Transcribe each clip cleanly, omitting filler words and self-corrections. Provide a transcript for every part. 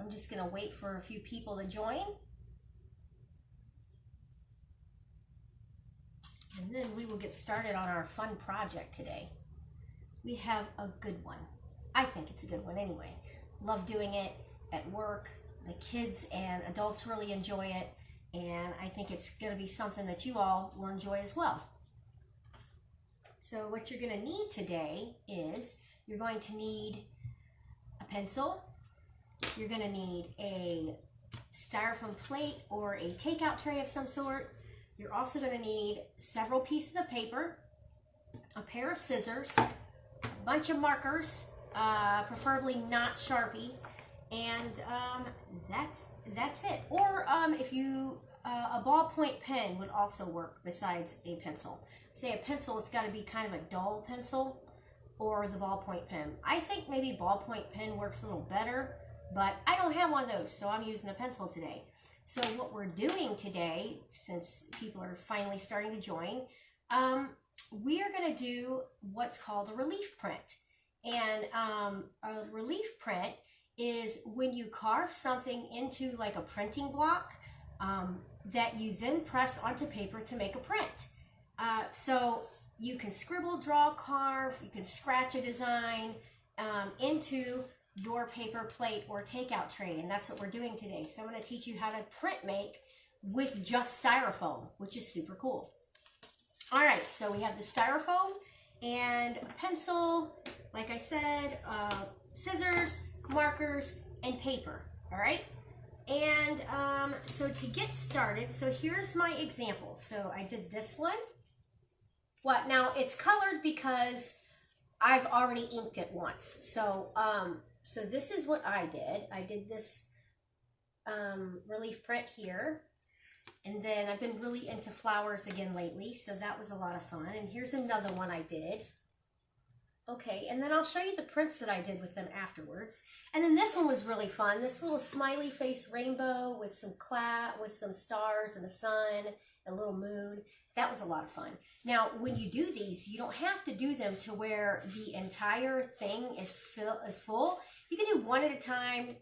I'm just going to wait for a few people to join. And then we will get started on our fun project today. We have a good one. I think it's a good one anyway. Love doing it at work. The kids and adults really enjoy it. And I think it's going to be something that you all will enjoy as well. So what you're going to need today is you're going to need a pencil. You're going to need a styrofoam plate or a takeout tray of some sort. You're also going to need several pieces of paper, a pair of scissors, a bunch of markers, preferably not Sharpie, and that's it. Or if you a ballpoint pen would also work besides a pencil. Say a pencil, it's got to be kind of a dull pencil, or the ballpoint pen. I think maybe ballpoint pen works a little better, but I don't have one of those, so I'm using a pencil today. So what we're doing today, since people are finally starting to join, we are going to do what's called a relief print. And a relief print is when you carve something into like a printing block that you then press onto paper to make a print. So you can scribble, draw, carve, you can scratch a design into your paper plate or takeout tray, and that's what we're doing today. So I'm going to teach you how to print make with just styrofoam, which is super cool. All right, so we have the styrofoam and a pencil, like I said, scissors, markers, and paper. All right, and so to get started, so here's my example. So I did this one. What now? It's colored because I've already inked it once. So so this is what I did. I did this relief print here. And then I've been really into flowers again lately, so that was a lot of fun. And here's another one I did. Okay, and then I'll show you the prints that I did with them afterwards. And then this one was really fun. This little smiley face rainbow with some stars and a sun, a little moon. That was a lot of fun. Now, when you do these, you don't have to do them to where the entire thing is full. You can do one at a time,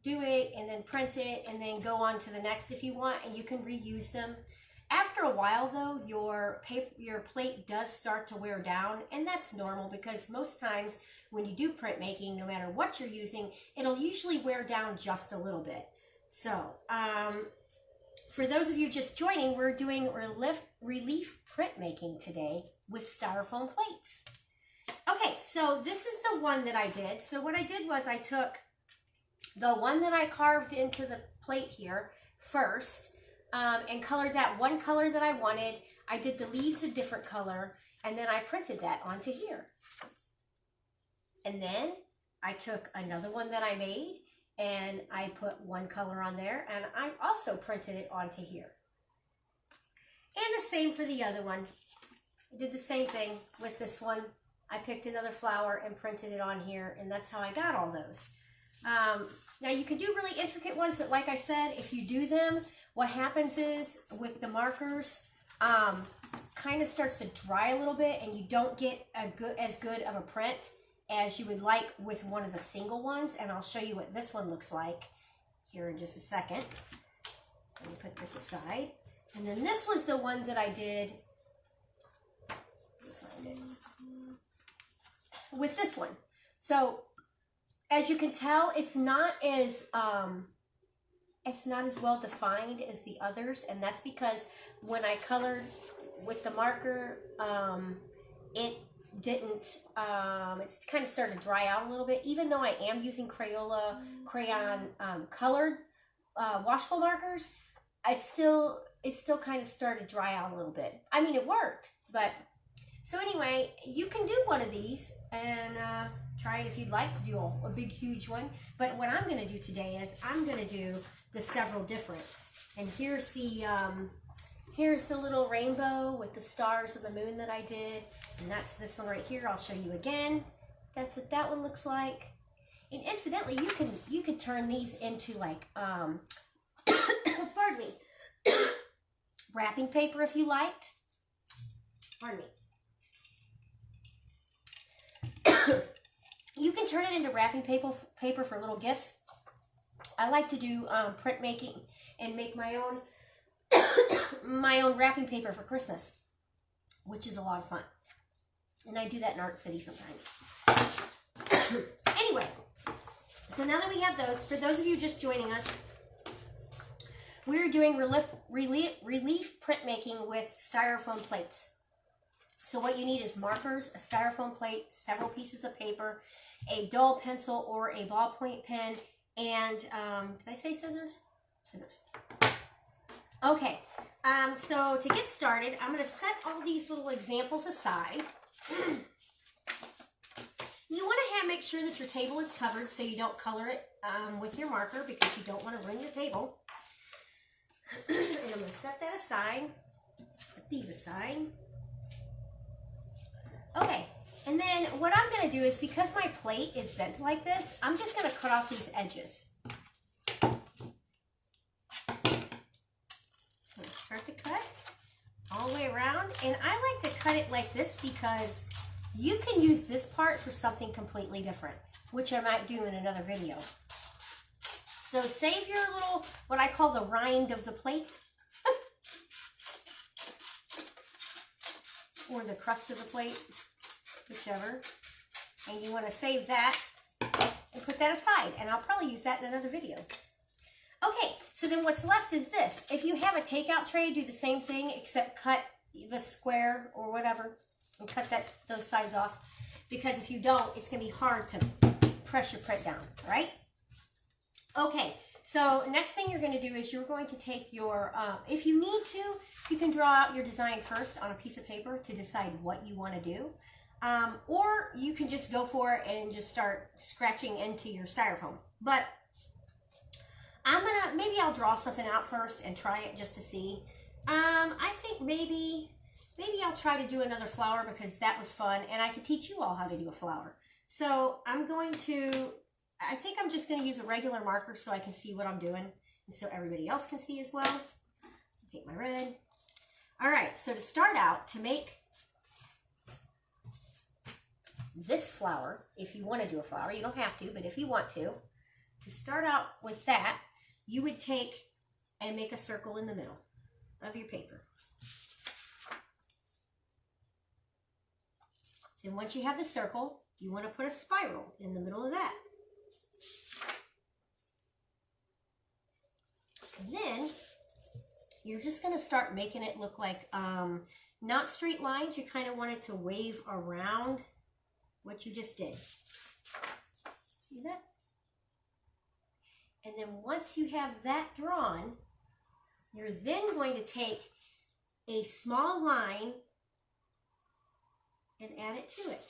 do it, and then print it, and then go on to the next if you want, and you can reuse them. After a while, though, your plate does start to wear down, and that's normal because most times when you do printmaking, no matter what you're using, it'll usually wear down just a little bit. So, for those of you just joining, we're doing relief printmaking today with styrofoam plates. Okay, so this is the one that I did. So what I did was I took the one that I carved into the plate here first and colored that one color that I wanted. I did the leaves a different color, and then I printed that onto here. And then I took another one that I made, and I put one color on there, and I also printed it onto here. And the same for the other one. I did the same thing with this one. I picked another flower and printed it on here, and that's how I got all those. Now you can do really intricate ones, but like I said, if you do them, what happens is with the markers, kind of starts to dry a little bit, and you don't get as good of a print as you would like with one of the single ones. And I'll show you what this one looks like here in just a second. So let me put this aside. And then this was the one that I did. Let me find it. With this one. So as you can tell, it's not as well defined as the others, and that's because when I colored with the marker, it didn't, it's kind of started to dry out a little bit. Even though I am using crayon colored washable markers, it still kind of started to dry out a little bit. I mean, it worked, but so anyway, you can do one of these and try it if you'd like to do a big, huge one. But what I'm going to do today is I'm going to do the several difference. And here's the little rainbow with the stars and the moon that I did. And that's this one right here. I'll show you again. That's what that one looks like. And incidentally, you can turn these into like, pardon me, wrapping paper if you liked. Pardon me. You can turn it into wrapping paper for little gifts, I like to do printmaking and make my own my own wrapping paper for Christmas, which is a lot of fun. And I do that in Art City sometimes. Anyway, so now that we have those, for those of you just joining us, we're doing relief printmaking with styrofoam plates. So what you need is markers, a styrofoam plate, several pieces of paper, a dull pencil or a ballpoint pen, and, did I say scissors? Scissors. Okay, so to get started, I'm going to set all these little examples aside. You want to make sure that your table is covered so you don't color it with your marker, because you don't want to ruin your table. And I'm going to set that aside, put these aside. Okay, and then what I'm going to do is, because my plate is bent like this, I'm just going to cut off these edges. So start to cut all the way around, and I like to cut it like this because you can use this part for something completely different, which I might do in another video. So save your little, what I call the rind of the plate, or the crust of the plate, whichever. And you want to save that and put that aside, and I'll probably use that in another video. Okay, so then what's left is this. If you have a takeout tray, do the same thing, except cut the square or whatever and cut those sides off, because if you don't, it's going to be hard to press your print down, right? Okay, so next thing you're going to do is you're going to take your, if you need to, you can draw out your design first on a piece of paper to decide what you want to do. Or you can just go for it and just start scratching into your styrofoam. But maybe I'll draw something out first and try it just to see. I think maybe I'll try to do another flower, because that was fun, and I could teach you all how to do a flower. So I think I'm just going to use a regular marker so I can see what I'm doing, and so everybody else can see as well. Take my red. All right, so to start out, to make this flower, if you want to do a flower, you don't have to, but if you want to start out with that, you would take and make a circle in the middle of your paper. Then once you have the circle, you want to put a spiral in the middle of that. And then you're just going to start making it look like, not straight lines. You kind of want it to wave around what you just did. See that? And then once you have that drawn, you're then going to take a small line and add it to it.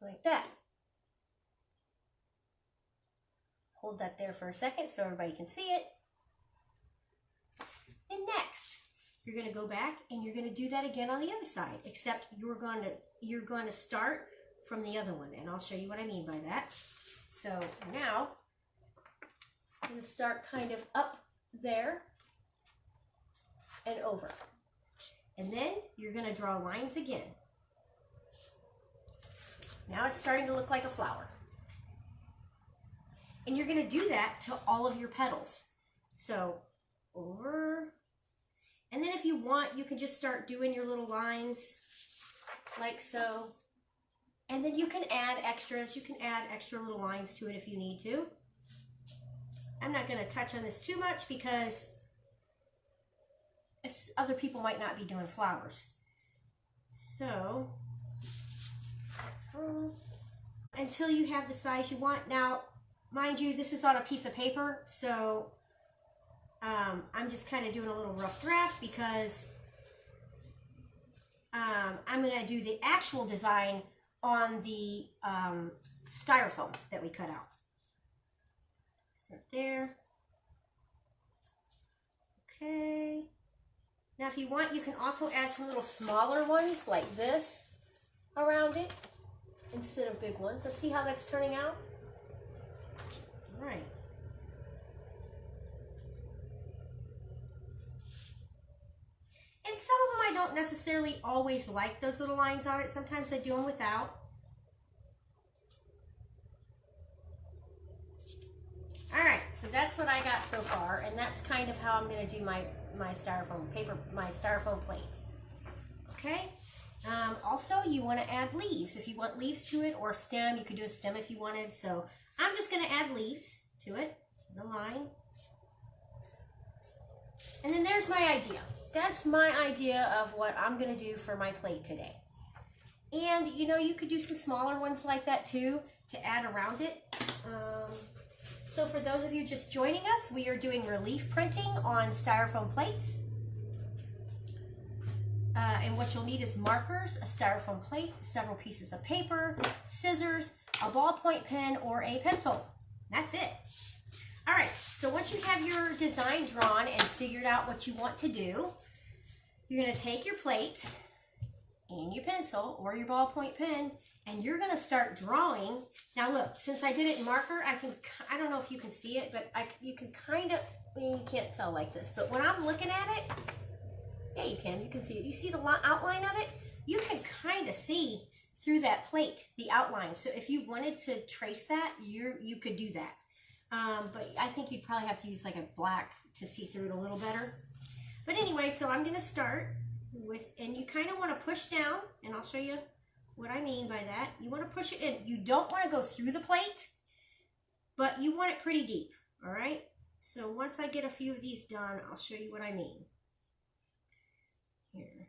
Like that. Hold that there for a second so everybody can see it. And next, you're going to go back and you're going to do that again on the other side, except you're going to start from the other one, and I'll show you what I mean by that. So now I'm going to start kind of up there and over. And then you're going to draw lines again. Now it's starting to look like a flower. And you're going to do that to all of your petals. So over. And then if you want, you can just start doing your little lines like so. And then you can add extras. You can add extra little lines to it if you need to. I'm not going to touch on this too much because other people might not be doing flowers. So, until you have the size you want. Now, mind you, this is on a piece of paper, so I'm just kind of doing a little rough draft because I'm going to do the actual design on the styrofoam that we cut out. Start there. Okay. Now if you want, you can also add some little smaller ones like this around it instead of big ones. Let's see how that's turning out. All right. And some of them I don't necessarily always like those little lines on it. Sometimes I do them without. so that's what I got so far, and that's kind of how I'm going to do my styrofoam plate. Okay. Also, you want to add leaves. If you want leaves to it, or a stem, you could do a stem if you wanted. So I'm just going to add leaves to it, the line. And then there's my idea. That's my idea of what I'm going to do for my plate today. And, you know, you could do some smaller ones like that too to add around it. So for those of you just joining us, we are doing relief printing on styrofoam plates. And what you'll need is markers, a styrofoam plate, several pieces of paper, scissors, a ballpoint pen, or a pencil. That's it. All right, so once you have your design drawn and figured out what you want to do, you're going to take your plate and your pencil or your ballpoint pen, and you're going to start drawing. Now look, since I did it in marker, I don't know if you can see it, but you can kind of, you can't tell like this, but when I'm looking at it, yeah, you can see it. You see the outline of it? You can kind of see through that plate, the outline. So if you wanted to trace that, you could do that. But I think you'd probably have to use like a black to see through it a little better. But anyway, so I'm going to start with, and you kind of want to push down, and I'll show you what I mean by that. You want to push it in. You don't want to go through the plate, but you want it pretty deep, all right? So once I get a few of these done, I'll show you what I mean. Here.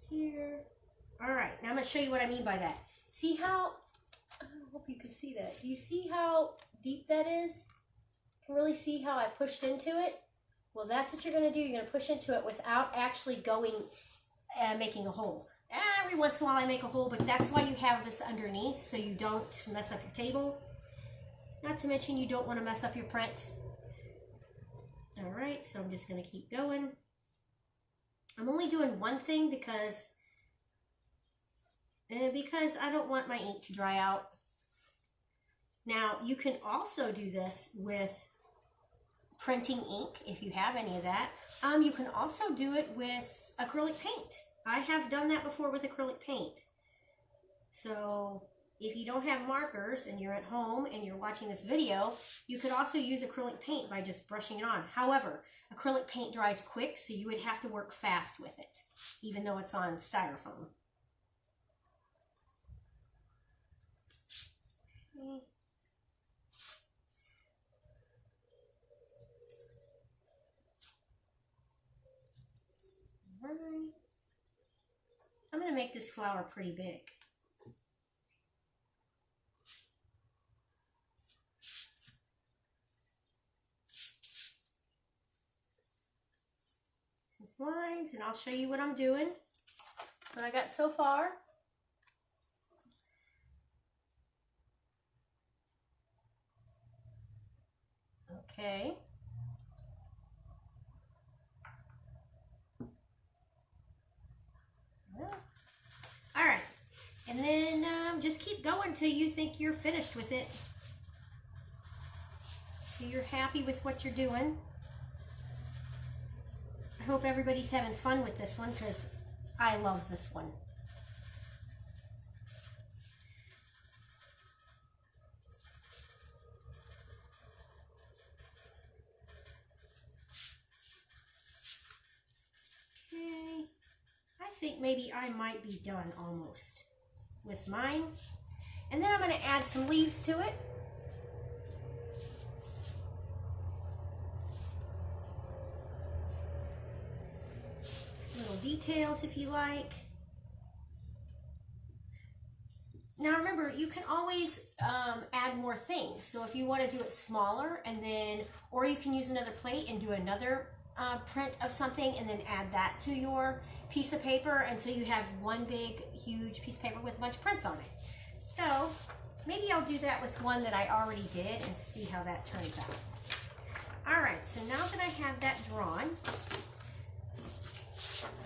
Here. All right, now I'm going to show you what I mean by that. See how, I hope you can see that. Do you see how deep that is? You can really see how I pushed into it? Well, that's what you're going to do. You're going to push into it without actually going making a hole. Every once in a while I make a hole, but that's why you have this underneath, so you don't mess up your table. Not to mention you don't want to mess up your print. All right, so I'm just going to keep going. I'm only doing one thing because I don't want my ink to dry out. Now, you can also do this with printing ink, if you have any of that. You can also do it with acrylic paint. I have done that before with acrylic paint. So if you don't have markers and you're at home and you're watching this video, you could also use acrylic paint by just brushing it on. However, acrylic paint dries quick, so you would have to work fast with it, even though it's on styrofoam. Okay. All right. I'm going to make this flower pretty big. Some lines, and I'll show you what I'm doing, what I got so far. Okay. All right, and then just keep going till you think you're finished with it. So you're happy with what you're doing. I hope everybody's having fun with this one because I love this one. Okay. I think maybe I might be done almost with mine. And then I'm going to add some leaves to it. Little details if you like. Now remember, you can always add more things. So if you want to do it smaller, and then, or you can use another plate and do another print of something and then add that to your piece of paper until you have one big huge piece of paper with a bunch of prints on it. So maybe I'll do that with one that I already did and see how that turns out. All right, so now that I have that drawn,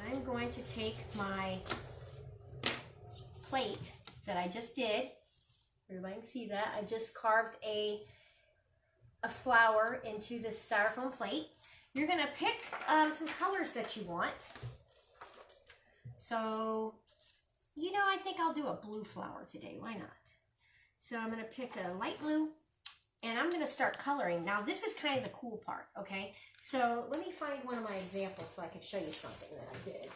I'm going to take my plate that I just did. Everybody can see that. I just carved a flower into this styrofoam plate. you're going to pick some colors that you want. So, you know, I think I'll do a blue flower today. Why not? So I'm going to pick a light blue, and I'm going to start coloring. Now, this is kind of the cool part, okay? So let me find one of my examples so I can show you something that I did.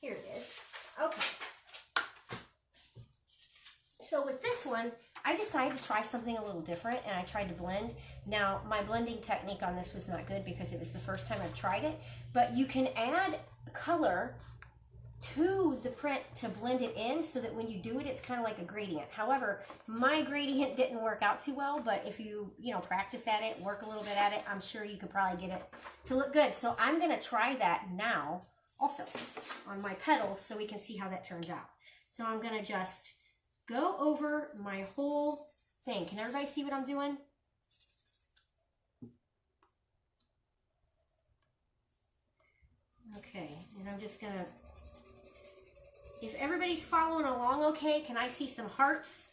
Here it is. Okay. So with this one, I decided to try something a little different, and I tried to blend. Now, my blending technique on this was not good because it was the first time I've tried it, but you can add color to the print to blend it in so that when you do it, it's kind of like a gradient. However, my gradient didn't work out too well, but if you practice at it, work a little bit at it, I'm sure you could probably get it to look good. So I'm going to try that now also on my petals so we can see how that turns out. So I'm going to just go over my whole thing. Can everybody see what I'm doing? Okay, and I'm just going to, if everybody's following along okay, can I see some hearts?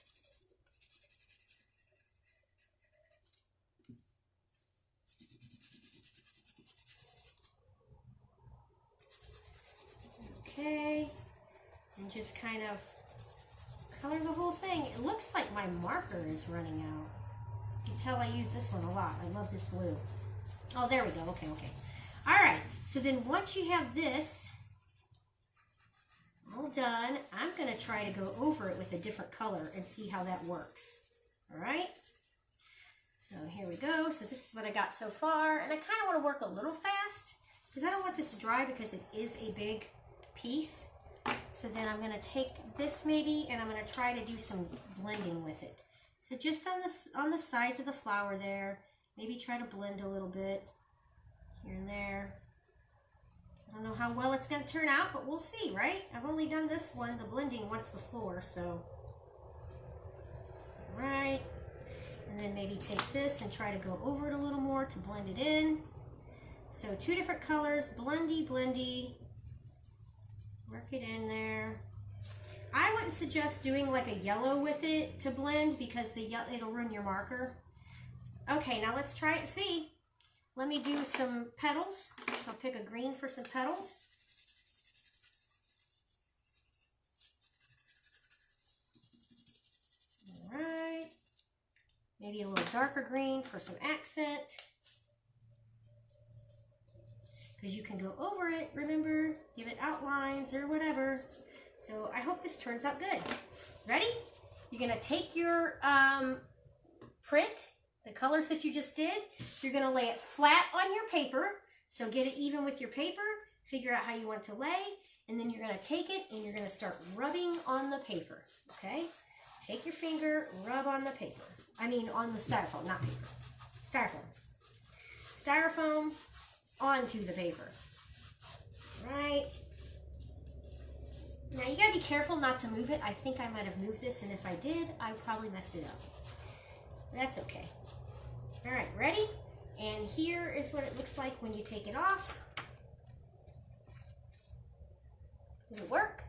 Okay, and just kind of color the whole thing. It looks like my marker is running out. You can tell I use this one a lot. I love this blue. Oh, there we go. Okay, okay. All right, so then once you have this all done, I'm going to try to go over it with a different color and see how that works. All right? So here we go. So this is what I got so far. And I kind of want to work a little fast because I don't want this to dry because it is a big piece. So then I'm going to take this maybe and I'm going to try to do some blending with it. So just on the sides of the flower there, maybe try to blend a little bit here and there. I don't know how well it's going to turn out, but we'll see, right? I've only done this one, the blending, once before, so. All right. And then maybe take this and try to go over it a little more to blend it in. So 2 different colors, blendy, blendy. Work it in there. I wouldn't suggest doing like a yellow with it to blend because it'll ruin your marker. Okay, now let's try it and see. Let me do some petals. I'll pick a green for some petals. All right. Maybe a little darker green for some accent. Because you can go over it, remember, give it outlines or whatever. So I hope this turns out good. Ready? You're going to take your print, the colors that you just did, you're going to lay it flat on your paper. So get it even with your paper, figure out how you want it to lay, and then you're going to take it and you're going to start rubbing on the paper, okay? Take your finger, rub on the paper. I mean on the styrofoam, not paper. Styrofoam. Styrofoam onto the paper. Right. Now you got to be careful not to move it. I think I might have moved this, and if I did, I probably messed it up. That's okay. All right, ready? And here is what it looks like when you take it off. Did it work?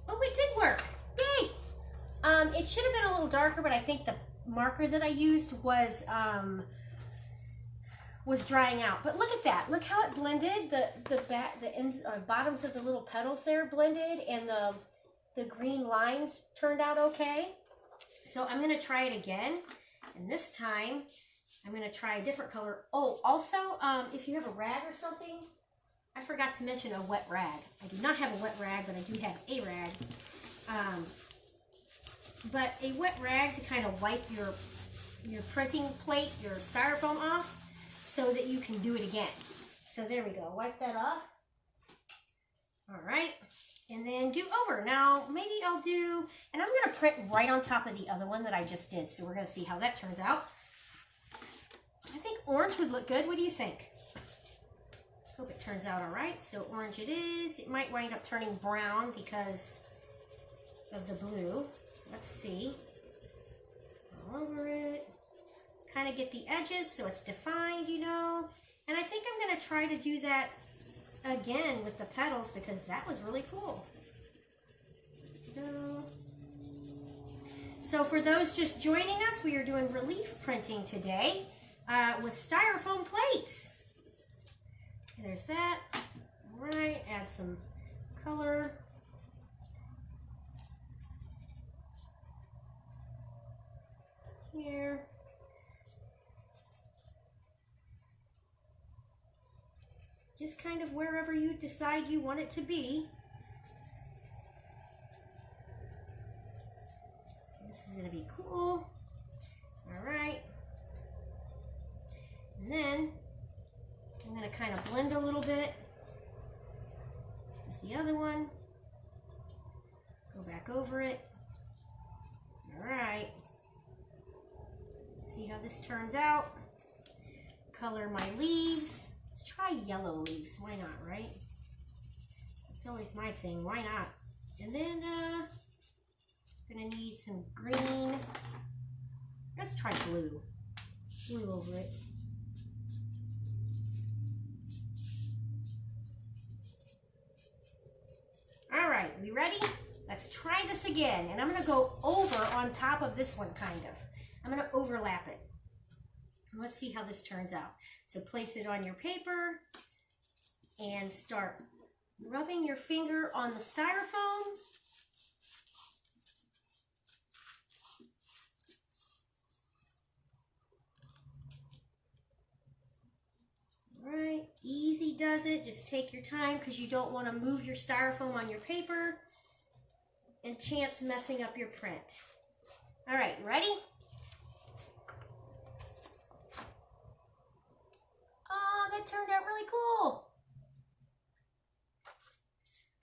Oh, it did work. Yay! It should have been a little darker, but I think the marker that I used was drying out. But look at that. Look how it blended. The ends, bottoms of the little petals there blended, and the green lines turned out okay. So I'm going to try it again, and this time I'm going to try a different color. Oh, also, if you have a rag or something, I forgot to mention a wet rag. I do not have a wet rag, but I do have a rag. But a wet rag to kind of wipe your printing plate, your styrofoam off, so that you can do it again. So there we go. Wipe that off. All right. And then do over. Now, maybe I'll do, and I'm going to print right on top of the other one that I just did. So we're going to see how that turns out. I think orange would look good. What do you think? Hope it turns out all right. So orange it is. It might wind up turning brown because of the blue. Let's see. All over it. Kind of get the edges so it's defined, you know. And I think I'm going to try to do that again with the petals because that was really cool. So for those just joining us, we are doing relief printing today. with styrofoam plates. And there's that. All right, add some color. Here. Just kind of wherever you decide you want it to be. This is going to be cool. All right. And then I'm going to kind of blend a little bit with the other one. Go back over it. All right. See how this turns out. Color my leaves. Let's try yellow leaves. Why not, right? It's always my thing. Why not? And then gonna need some green. Let's try blue. Blue over it. All right, we ready? Let's try this again. And I'm gonna go over on top of this one, kind of. I'm going to overlap it. Let's see how this turns out. So place it on your paper and start rubbing your finger on the styrofoam. All right, easy does it. Just take your time because you don't want to move your styrofoam on your paper and chance messing up your print. All right, ready? That turned out really cool.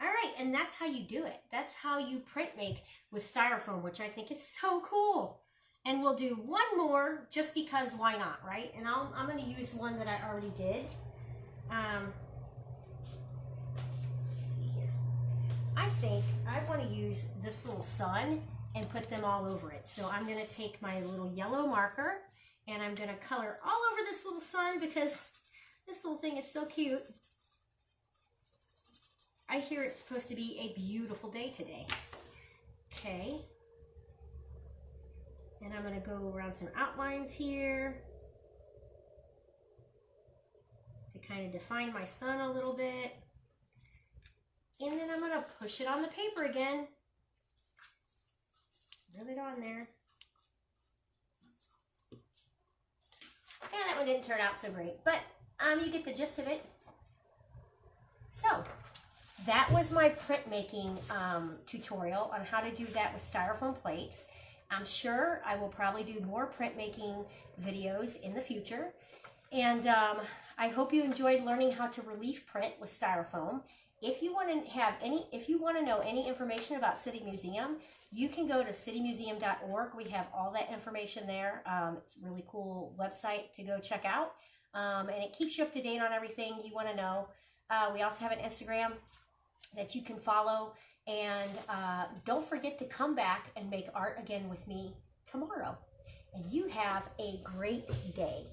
All right, and that's how you do it. That's how you print make with styrofoam, which I think is so cool. And we'll do one more just because why not, right? And I'm going to use one that I already did. Let's see here. I think I want to use this little sun and put them all over it. So I'm going to take my little yellow marker and I'm going to color all over this little sun because this little thing is so cute. I hear it's supposed to be a beautiful day today. Okay. And I'm going to go around some outlines here to kind of define my sun a little bit. And then I'm going to push it on the paper again. Rub it on there. Yeah, that one didn't turn out so great, but you get the gist of it. So that was my printmaking tutorial on how to do that with styrofoam plates. I'm sure I will probably do more printmaking videos in the future. And I hope you enjoyed learning how to relief print with styrofoam. If you want to know any information about City Museum, you can go to citymuseum.org. We have all that information there. It's a really cool website to go check out. And it keeps you up to date on everything you want to know. We also have an Instagram that you can follow. And don't forget to come back and make art again with me tomorrow. And you have a great day.